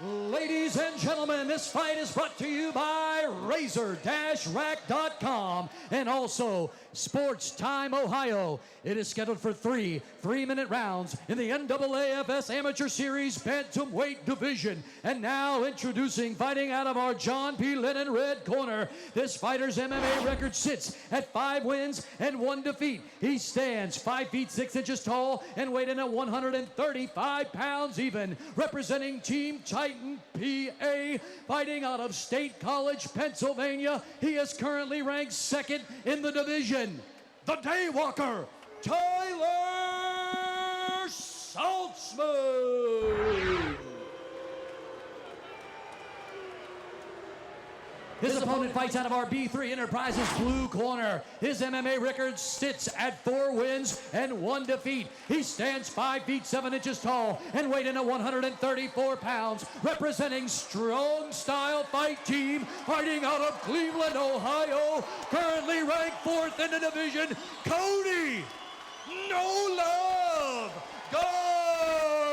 Ladies and gentlemen, this fight is brought to you by Razor-Rack.com and also Sports Time Ohio. It is scheduled for three 3-minute rounds in the NAAFS Amateur Series Bantamweight Division. And now introducing, fighting out of our John P. Lennon red corner. This fighter's MMA record sits at 5 wins and 1 defeat. He stands 5 feet 6 inches tall and weighed in at 135 pounds even, representing Team Titan PA, fighting out of State College, Pennsylvania. He is currently ranked 2nd in the division. The Daywalker, Tyler Saltsman. His opponent fights out of our B3 Enterprises blue corner. His MMA record sits at 4 wins and 1 defeat. He stands 5 feet 7 inches tall and weighed in at 134 pounds, representing Strong Style Fight Team, fighting out of Cleveland, Ohio, currently ranked 4th in the division, Cody No Love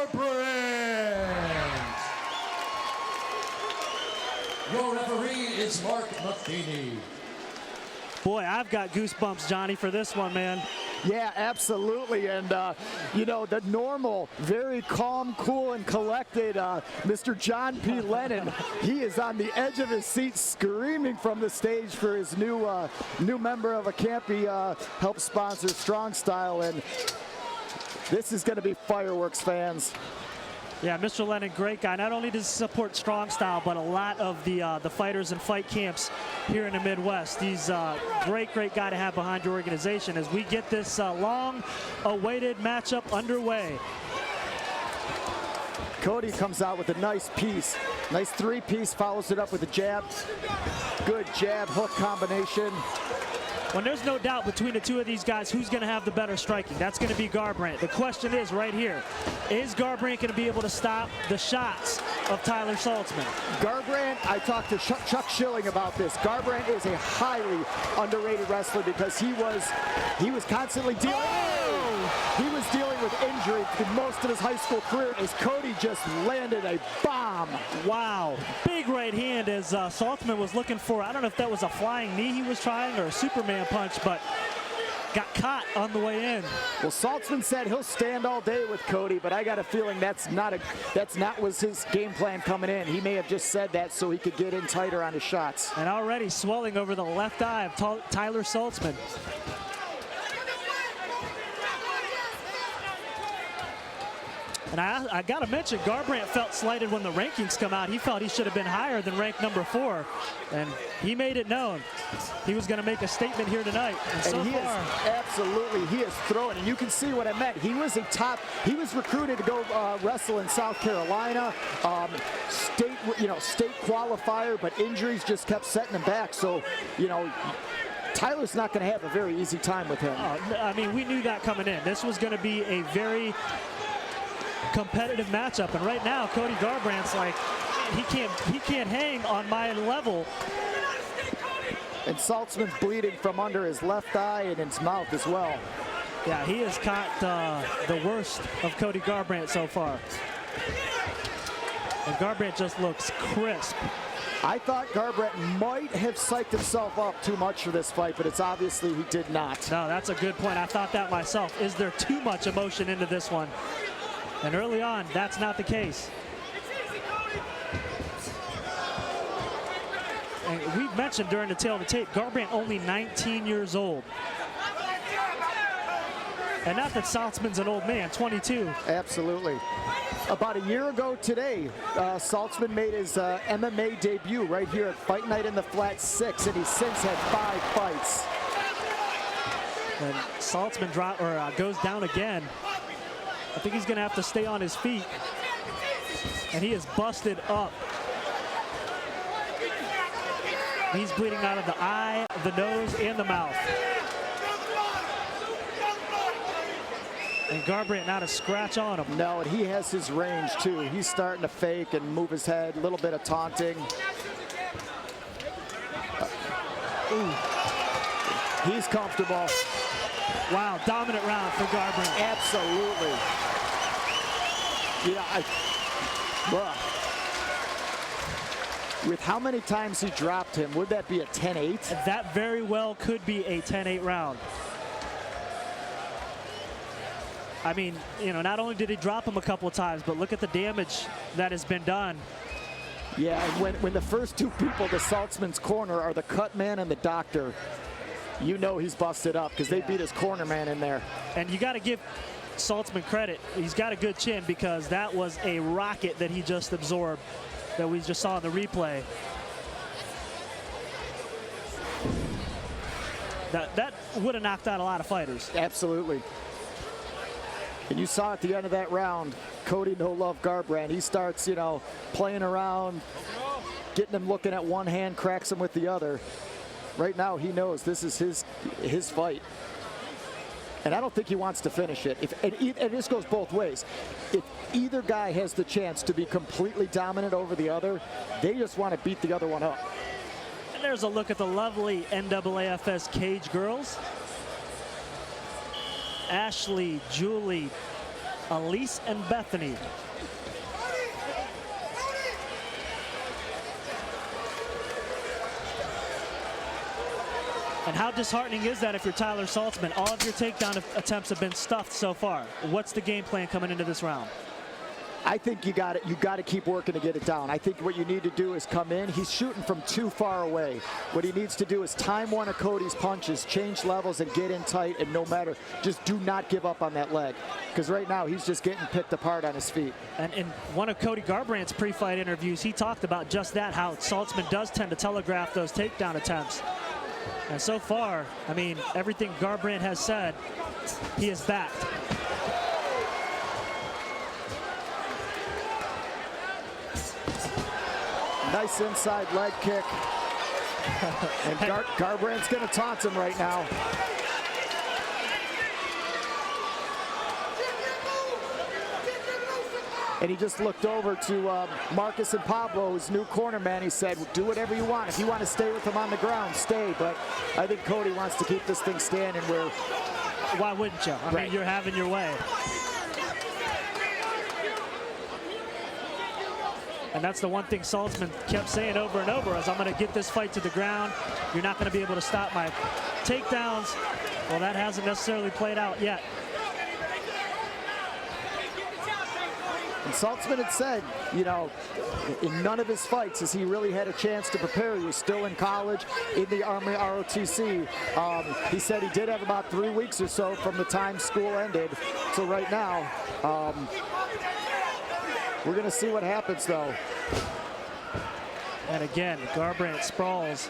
Garbrandt. Your referee is Mark Matheny. Boy, I've got goosebumps, Johnny, for this one, man. Yeah, absolutely. And, you know, the normal, very calm, cool, and collected Mr. John P. Lennon, he is on the edge of his seat screaming from the stage for his new member of a camp he helped sponsor, Strong Style. And this is going to be fireworks, fans. Yeah, Mr. Lennon, great guy. Not only does he support Strong Style, but a lot of the fighters and fight camps here in the Midwest. He's a great guy to have behind your organization as we get this long-awaited matchup underway. Cody comes out with a nice piece. Nice 3-piece, follows it up with a jab. Good jab, hook combination. When there's no doubt between the two of these guys who's going to have the better striking, that's going to be Garbrandt. The question is right here, is Garbrandt going to be able to stop the shots of Tyler Saltsman? Garbrandt, I talked to Chuck Schilling about this. Garbrandt is a highly underrated wrestler because he was constantly dealing. He was dealing with injury for most of his high school career as Cody just landed a bomb. Wow, big right hand as Saltsman was looking for, I don't know if that was a flying knee he was trying or a Superman punch, but got caught on the way in. Well, Saltsman said he'll stand all day with Cody, but I got a feeling that's not was his game plan coming in. He may have just said that so he could get in tighter on his shots. And already swelling over the left eye of Tyler Saltsman. And I got to mention, Garbrandt felt slighted when the rankings come out. He felt he should have been higher than ranked number 4. And he made it known he was going to make a statement here tonight. And so he far, he is throwing. And you can see what I meant. He was recruited to go wrestle in South Carolina, state qualifier, but injuries just kept setting him back. So, you know, Tyler's not going to have a very easy time with him. I mean, we knew that coming in. This was going to be a very competitive matchup, and right now Cody Garbrandt's like, he can't hang on my level. And Saltzman's bleeding from under his left eye and his mouth as well. Yeah, he has caught the worst of Cody Garbrandt so far. And Garbrandt just looks crisp. I thought Garbrandt might have psyched himself up too much for this fight, but it's obviously he did not. No, that's a good point. I thought that myself. Is there too much emotion into this one? And early on, that's not the case. And we've mentioned during the tail of the tape, Garbrandt only 19 years old. And not that Saltzman's an old man, 22. Absolutely. About a year ago today, Saltzman made his MMA debut right here at Fight Night in the Flat 6, and he's since had 5 fights. And Saltzman goes down again. I think he's going to have to stay on his feet. And he is busted up. He's bleeding out of the eye, the nose, and the mouth. And Garbrandt not a scratch on him. No, and he has his range too. He's starting to fake and move his head, a little bit of taunting. He's comfortable. Wow, dominant round for Garbrandt. Absolutely. Yeah, With how many times he dropped him, would that be a 10-8? That very well could be a 10-8 round. I mean, you know, not only did he drop him a couple of times, but look at the damage that has been done. Yeah, and when the first two people to Saltsman's corner are the cut man and the doctor, you know he's busted up because they beat his corner man in there. And you got to give Saltsman credit. He's got a good chin because that was a rocket that he just absorbed that we just saw in the replay. That would have knocked out a lot of fighters. Absolutely. And you saw at the end of that round, Cody No Love Garbrandt, he starts, you know, playing around, getting him looking at one hand, cracks him with the other. Right now, he knows this is his fight. And I don't think he wants to finish it. And this goes both ways. If either guy has the chance to be completely dominant over the other, they just want to beat the other one up. And there's a look at the lovely NAAFS cage girls. Ashley, Julie, Elise, and Bethany. And how disheartening is that if you're Tyler Saltsman? All of your takedown attempts have been stuffed so far. What's the game plan coming into this round? I think you got to keep working to get it down. I think what you need to do is come in. He's shooting from too far away. What he needs to do is time one of Cody's punches, change levels, and get in tight. And no matter, just do not give up on that leg, because right now he's just getting picked apart on his feet. And in one of Cody Garbrandt's pre-fight interviews, he talked about just that, how Saltsman does tend to telegraph those takedown attempts. And so far, I mean, everything Garbrandt has said, he is backed. Nice inside leg kick. And Garbrandt's going to taunt him right now. And he just looked over to Marcus and Pablo, his new corner man. He said, do whatever you want. If you want to stay with him on the ground, stay. But I think Cody wants to keep this thing standing where... Why wouldn't you? I mean, you're having your way. And that's the one thing Saltsman kept saying over and over is, I'm going to get this fight to the ground. You're not going to be able to stop my takedowns. Well, that hasn't necessarily played out yet. And Saltsman had said, you know, in none of his fights has he really had a chance to prepare. He was still in college, in the Army ROTC. He said he did have about 3 weeks or so from the time school ended to right now. We're going to see what happens, though. And again, Garbrandt sprawls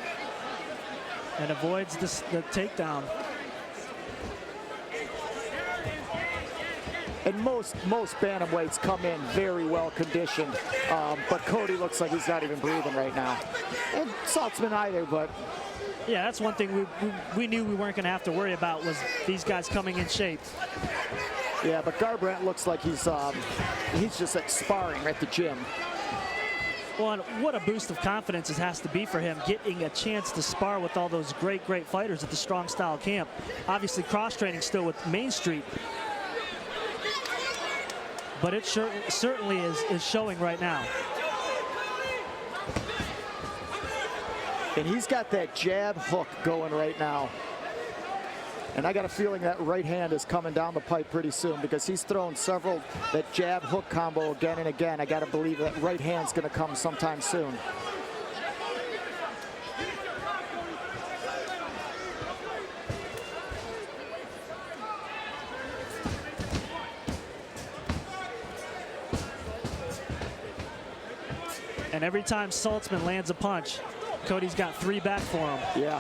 and avoids the takedown. And most bantamweights come in very well conditioned, but Cody looks like he's not even breathing right now. And Saltsman either, but... Yeah, that's one thing we knew we weren't going to have to worry about, was these guys coming in shape. Yeah, but Garbrandt looks like he's just like sparring at the gym. Well, and what a boost of confidence it has to be for him, getting a chance to spar with all those great fighters at the Strong Style camp. Obviously, cross-training still with Main Street. But it certainly is showing right now. And he's got that jab hook going right now. And I got a feeling that right hand is coming down the pipe pretty soon, because he's thrown several, that jab hook combo again and again. I got to believe that right hand's going to come sometime soon. And every time Saltsman lands a punch, Cody's got 3 back for him. Yeah.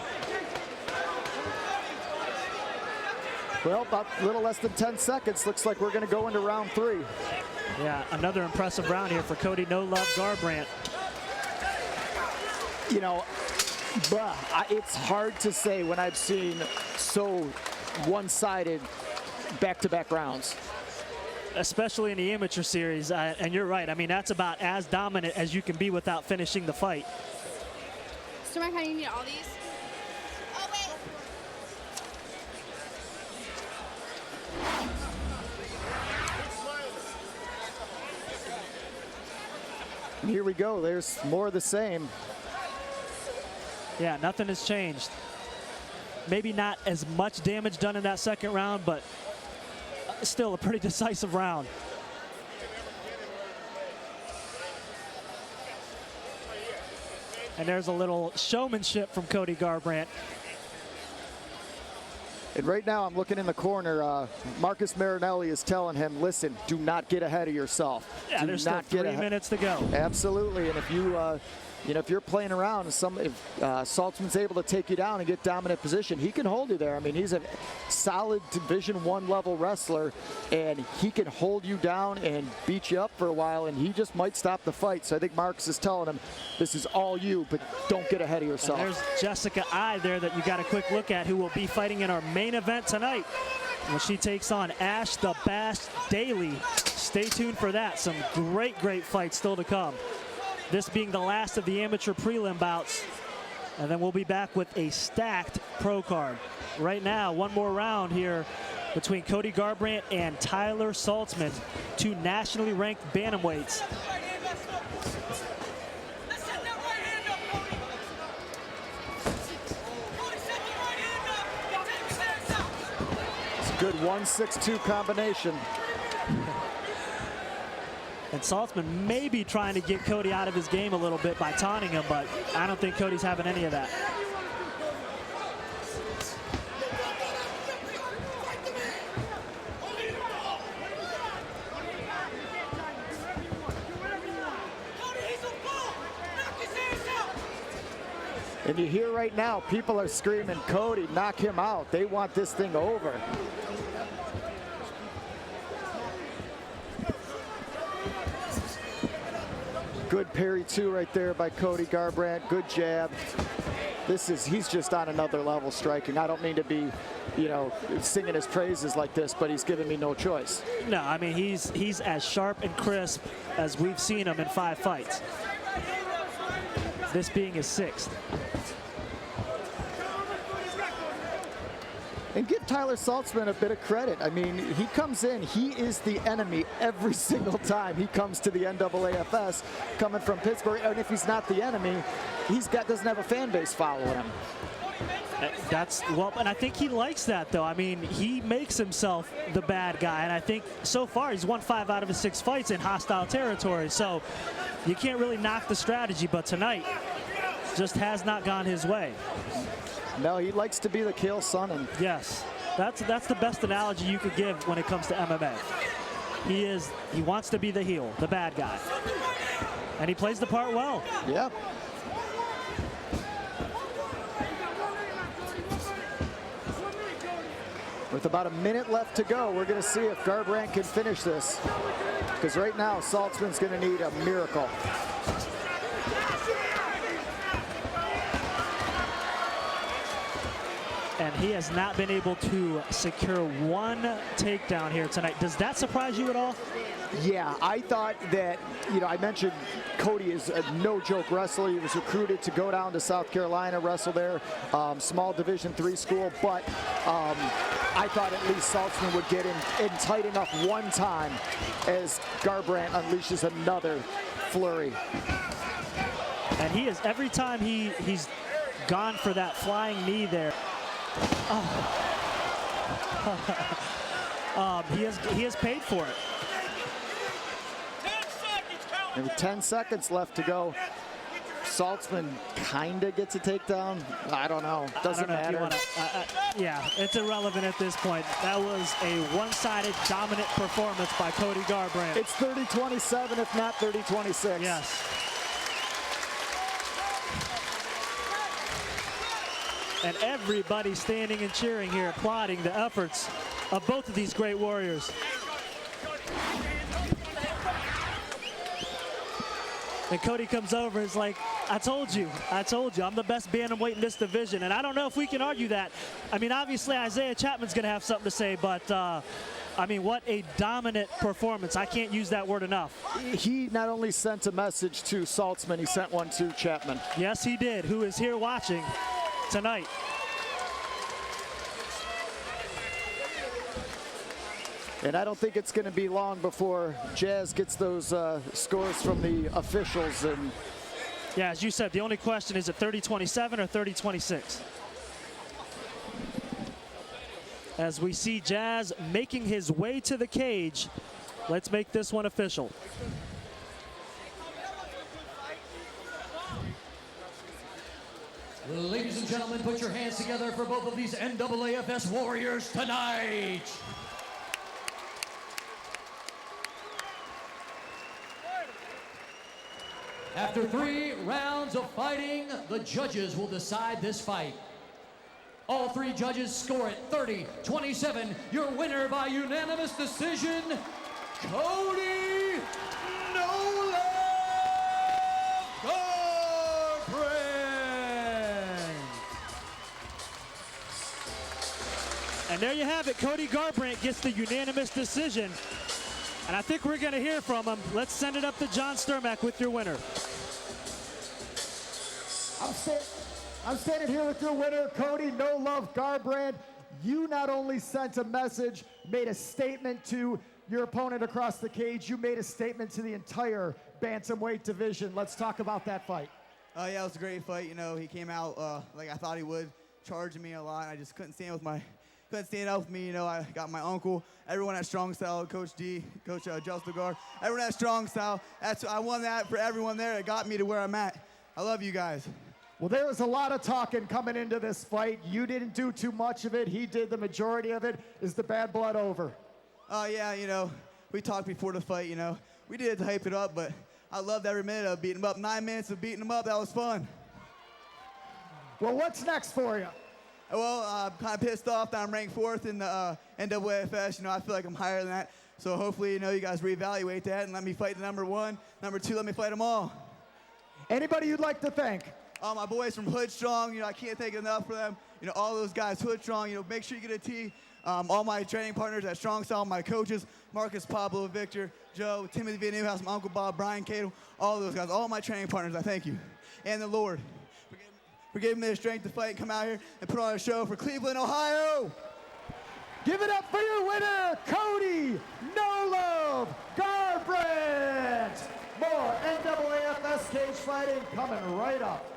Well, about a little less than 10 seconds. Looks like we're going to go into round 3. Yeah, another impressive round here for Cody No Love Garbrandt. You know, it's hard to say when I've seen so one-sided back-to-back rounds. Especially in the amateur series, and you're right. I mean, that's about as dominant as you can be without finishing the fight. So, Mark, how do you need all these? Oh, wait. And here we go. There's more of the same. Yeah, nothing has changed. Maybe not as much damage done in that second round, but still a pretty decisive round. And there's a little showmanship from Cody Garbrandt. And right now I'm looking in the corner. Marcus Marinelli is telling him, listen, do not get ahead of yourself. Yeah, do there's not still get 3 minutes to go. Absolutely. And if you, if you're playing around, if Saltsman's able to take you down and get dominant position, he can hold you there. I mean, he's a solid Division I level wrestler, and he can hold you down and beat you up for a while, and he just might stop the fight. So I think Marcus is telling him, this is all you, but don't get ahead of yourself. And there's Jessica I there that you got a quick look at, who will be fighting in our main event tonight when she takes on Ash the Bash Daly. Stay tuned for that. Some great fights still to come. This being the last of the amateur prelim bouts. And then we'll be back with a stacked pro card. Right now, one more round here between Cody Garbrandt and Tyler Saltsman, two nationally ranked bantamweights. It's a good 1-6-2 combination. And Saltsman may be trying to get Cody out of his game a little bit by taunting him, but I don't think Cody's having any of that. And you hear right now, people are screaming, Cody, knock him out. They want this thing over. Good parry too right there by Cody Garbrandt. Good jab. He's just on another level striking. I don't mean to be, singing his praises like this, but he's giving me no choice. No, I mean, he's as sharp and crisp as we've seen him in 5 fights. This being his 6th. And give Tyler Saltsman a bit of credit. I mean, he comes in, he is the enemy every single time he comes to the NAAFS, coming from Pittsburgh. And if he's not the enemy, doesn't have a fan base following him. And I think he likes that, though. I mean, he makes himself the bad guy, and I think so far he's won 5 out of his 6 fights in hostile territory. So you can't really knock the strategy, but tonight just has not gone his way. No, he likes to be the kill son. And yes, that's the best analogy you could give when it comes to MMA. He wants to be the heel, the bad guy, and he plays the part well. Yeah. With about a minute left to go, we're going to see if Garbrandt can finish this, because right now Saltsman's going to need a miracle. And he has not been able to secure one takedown here tonight. Does that surprise you at all? Yeah, I thought that, I mentioned Cody is a no-joke wrestler. He was recruited to go down to South Carolina, wrestle there, small Division III school, but I thought at least Saltsman would get in tight enough one time as Garbrandt unleashes another flurry. And he is, every time he's gone for that flying knee there, he has paid for it. And with 10 seconds left to go, Saltsman kind of gets a takedown. I don't know. Doesn't matter. Yeah, it's irrelevant at this point. That was a one-sided dominant performance by Cody Garbrandt. It's 30-27, if not 30-26. Yes. And everybody standing and cheering here, applauding the efforts of both of these great warriors. And Cody comes over and is like, I told you, I'm the best bantamweight in this division. And I don't know if we can argue that. I mean, obviously, Isaiah Chapman's going to have something to say, but I mean, what a dominant performance. I can't use that word enough. He not only sent a message to Saltsman, he sent one to Chapman. Yes, he did, who is here watching tonight. And I don't think it's going to be long before Jazz gets those scores from the officials. And yeah, as you said, the only question is it 30-27 or 30-26? As we see Jazz making his way to the cage, let's make this one official. Ladies and gentlemen, put your hands together for both of these NAAFS warriors tonight. After 3 rounds of fighting, the judges will decide this fight. All 3 judges score it 30-27. Your winner by unanimous decision, Cody Nolan Garbrandt. And there you have it. Cody Garbrandt gets the unanimous decision. And I think we're going to hear from him. Let's send it up to John Sturmack with your winner. I'm standing here with your winner, Cody No Love Garbrandt. You not only sent a message, made a statement to your opponent across the cage, you made a statement to the entire bantamweight division. Let's talk about that fight. Yeah, it was a great fight. You know, he came out like I thought he would, charging me a lot. I just couldn't stand up with me. You know, I got my uncle, everyone at Strong Style, Coach D, Coach Justin Guard, everyone at Strong Style. I won that for everyone there. It got me to where I'm at. I love you guys. Well, there was a lot of talking coming into this fight. You didn't do too much of it. He did the majority of it. Is the bad blood over? Yeah, you know, we talked before the fight, you know. We did it to hype it up, but I loved every minute of beating him up. 9 minutes of beating him up, that was fun. Well, what's next for you? Well, I'm kind of pissed off that I'm ranked 4th in the NAAFS. You know, I feel like I'm higher than that. So hopefully, you know, you guys reevaluate that and let me fight the number 1. Number 2, let me fight them all. Anybody you'd like to thank? My boys from Hood Strong, you know, I can't thank enough for them. You know, all those guys, Hood Strong, you know, make sure you get a T. All my training partners at Strong Style, my coaches, Marcus, Pablo, Victor, Joe, Timothy Van Newhouse, my Uncle Bob, Brian Cato, all those guys, all my training partners, I thank you. And the Lord for giving me the strength to fight and come out here and put on a show for Cleveland, Ohio. Give it up for your winner, Cody No Love Garbrandt. More NAAFS cage fighting coming right up.